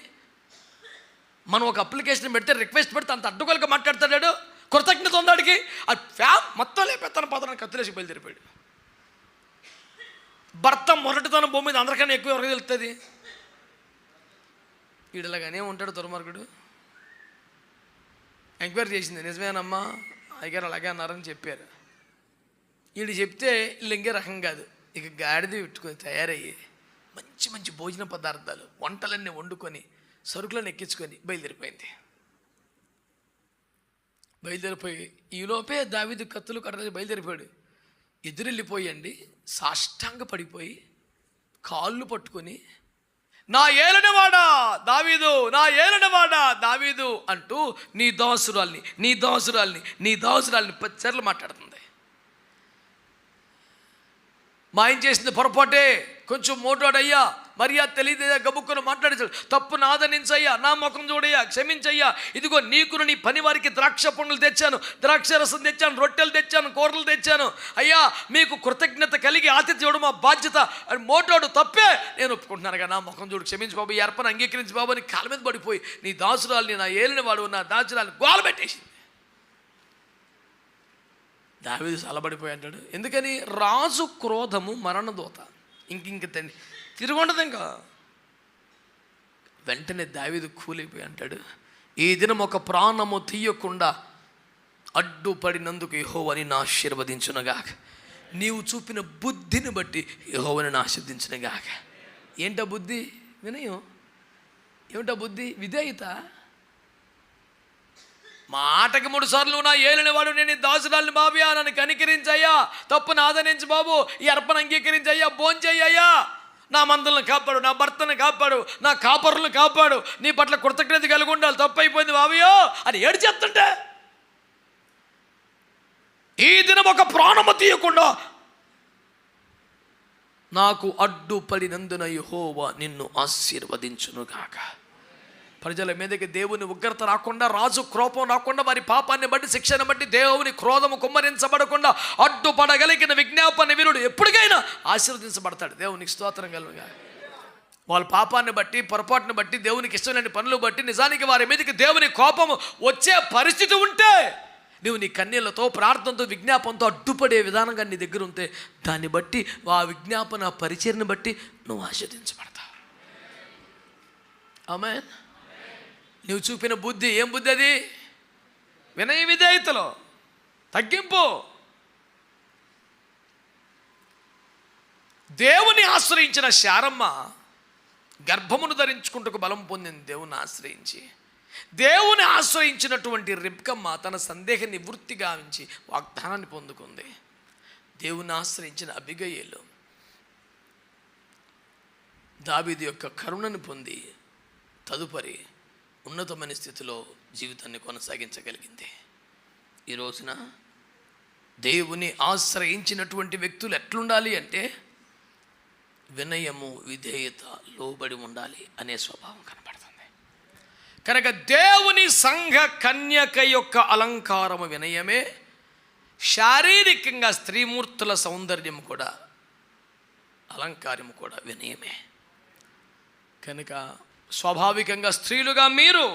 మనం ఒక అప్లికేషన్ పెడితే, రిక్వెస్ట్ పెడితే అంత అడ్డుకోలుగా మాట్లాడతాడు. కృతజ్ఞత ఉందాడికి. ఆ ఫ్యామ్ మొత్తం లేపెత్తాను పదన కత్తులేసి బయలుదేరిపాడు. భర్త మొరటితనం భూమి మీద అందరికన్నా ఎక్కువ ఎవరికి తెలుస్తుంది? వీడిలాగానే ఉంటాడు దుర్మార్గుడు. ఎంక్వైరీ చేసింది, నిజమేనమ్మా అయ్యగారు అలాగే అన్నారని చెప్పారు. వీడు చెప్తే ఇంకే రకం కాదు, ఇక గాడిది పెట్టుకొని తయారయ్యి మంచి మంచి భోజన పదార్థాలు వంటలన్నీ వండుకొని సరుకులను ఎక్కించుకొని బయలుదేరిపోయింది. బయలుదేరిపోయి ఈలోపే దావీదు కత్తులు కట్టలు బయలుదేరిపోయాడు. ఎదురెళ్ళిపోయండి సాష్టాంగ పడిపోయి కాళ్ళు పట్టుకొని, నా ఏలనవాడా దావీదు, నా ఏలనవాడా దావీదు అంటూ నీ దాసురాల్ని, నీ దాసురాల్ని, నీ దాసురాల్ని 10 సార్లు మాట్లాడుతుంది. మా ఆయన చేసింది పొరపాటే, కొంచెం మోటాడయ్యా, మర్యాద తెలియదయ్యా, గబుక్కును మాట్లాడేసాడు. తప్పు నాదనించయ్యా, నా ముఖం చూడయ్యా, క్షమించయ్యా. ఇదిగో నీకును నీ పని వారికి ద్రాక్ష పండ్లు తెచ్చాను, ద్రాక్ష రసం తెచ్చాను, రొట్టెలు తెచ్చాను, కూరలు తెచ్చాను. అయ్యా మీకు కృతజ్ఞత కలిగి ఆతిథ్యం ఇవ్వడం మా బాధ్యత అని మోటాడు తప్పే, నేను ఒప్పుకుంటున్నాను కదా, నా ముఖం చూడు, క్షమించి బాబు, ఈ అర్పణ అంగీకరించి బాబు అని కాళ్ళ మీద పడిపోయి నీ దాసురాల్ని, నా ఏలిన వాడు, నా దాసురాల్ని గోల పెట్టేసింది. దావీదు చల్లబడిపోయి అంటాడు. ఎందుకని? రాజు క్రోధము మరణదూత, ఇంక తిరుగుండదు. ఇంకా వెంటనే దావీదు కూలిపోయి అంటాడు, ఈ దినం ఒక ప్రాణము తీయకుండా అడ్డుపడినందుకు యెహోవా నిన్ను ఆశీర్వదించునుగాక. నీవు చూపిన బుద్ధిని బట్టి యెహోవా నిన్ను ఆశీర్వదించునుగాక. ఏంటా బుద్ధి? వినయం. ఏమిటా బుద్ధి? విధేయత. మాటకి 3 సార్లు నా ఏలినవాడు, నేను దాసురాల్ని బాబయ్యా, నన్ను కనికరించయ్యా, తప్పు నాదనించి బాబు, ఈ అర్పణ అంగీకరించయ్యా, భోంచెయ్యా, నా మందలను కాపాడు, నా భర్తను కాపాడు, నా కాపరులను కాపాడు, నీ పట్ల కృతజ్ఞత కలిగి ఉండాలి, తప్పు అయిపోయింది బాబయ్యో అని ఏడు చెప్తుంటే, ఈ దినం ఒక ప్రాణము తీయకుండా నాకు అడ్డుపడినందున యెహోవా నిన్ను ఆశీర్వదించునుగాక. ప్రజల మీదకి దేవుని ఉగ్రత రాకుండా, రాజు కోపం రాకుండా, వారి పాపాన్ని బట్టి, శిక్షను బట్టి దేవుని క్రోధము కుమ్మరించబడకుండా అడ్డుపడగలిగిన విజ్ఞాపన వీరుడు ఎప్పటికైనా ఆశీర్వదించబడతాడు. దేవునికి స్తోత్రం కలుగుగా. వాళ్ళ పాపాన్ని బట్టి, పొరపాటును బట్టి, దేవునికి ఇష్టం లేని పనులు బట్టి నిజానికి వారి మీదకి దేవుని కోపము వచ్చే పరిస్థితి ఉంటే, నువ్వు నీ కన్నీళ్లతో, ప్రార్థనతో, విజ్ఞాపనతో అడ్డుపడే విధానంగా నీ దగ్గర ఉంటే, దాన్ని బట్టి ఆ విజ్ఞాపన పరిచర్ని బట్టి నువ్వు ఆశీర్వదించబడతావు. ఆమేన్. నువ్వు చూపిన బుద్ధి ఏం బుద్ధి? అది వినయ విధేయతలో తగ్గింపు. దేవుని ఆశ్రయించిన శారమ్మ గర్భమును ధరించుకుంటూ బలం పొందింది దేవుని ఆశ్రయించి. దేవుని ఆశ్రయించినటువంటి రిబ్కమ్మ తన సందేహ నివృత్తి గావించి వాగ్దానాన్ని పొందుకుంది. దేవుని ఆశ్రయించిన అబిగయీలు దావీదు యొక్క కరుణను పొంది తదుపరి ఉన్నతమైన స్థితిలో జీవితాన్ని కొనసాగించగలిగింది. ఈ రోజున దేవుని ఆశ్రయించినటువంటి వ్యక్తులు ఎట్లుండాలి అంటే వినయము, విధేయత, లోబడి ఉండాలి అనే స్వభావం కనపడుతుంది. కనుక దేవుని సంఘ కన్యక యొక్క అలంకారము వినయమే. శారీరకంగా స్త్రీమూర్తుల సౌందర్యం కూడా, అలంకారము కూడా వినయమే. కనుక స్వాభావికంగా స్త్రీలుగా మీరు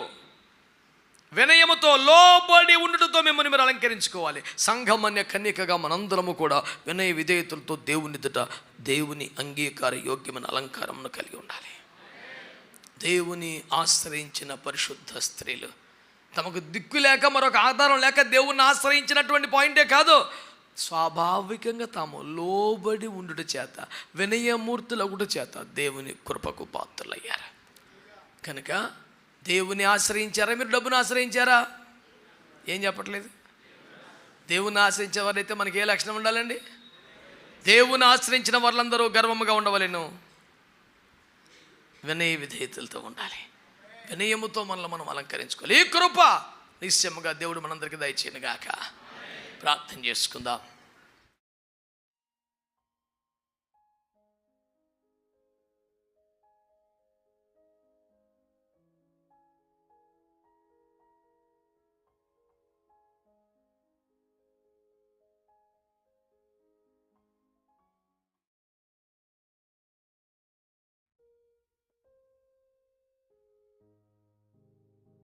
వినయముతో, లోబడి ఉండుటతో మిమ్మల్ని మీరు అలంకరించుకోవాలి. సంఘమన్య కన్యకగా మనందరము కూడా వినయ విధేయతలతో దేవుని ఎదుట దేవుని అంగీకార యోగ్యమైన అలంకారమును కలిగి ఉండాలి. దేవుని ఆశ్రయించిన పరిశుద్ధ స్త్రీలు తమకు దిక్కు లేక, మరొక ఆధారం లేక దేవుణ్ణి ఆశ్రయించినటువంటి పాయింటే కాదు, స్వాభావికంగా తాము లోబడి ఉండుట చేత, వినయమూర్తులగుట చేత దేవుని కృపకు పాత్రులయ్యారు. కనుక దేవుని ఆశ్రయించారా? మీరు డబ్బును ఆశ్రయించారా? ఏం చెప్పట్లేదు. దేవుని ఆశ్రయించే వారైతే మనకి ఏ లక్షణం ఉండాలండి? దేవుని ఆశ్రయించిన వాళ్ళందరూ గర్వముగా ఉండవలేను, వినయ విధేయతలతో ఉండాలి. వినయముతో మనల్ని మనం అలంకరించుకోవాలి. ఈ కృప నిశ్చయముగా దేవుడు మనందరికీ దయచేయను గాక. ప్రార్థన చేసుకుందాం.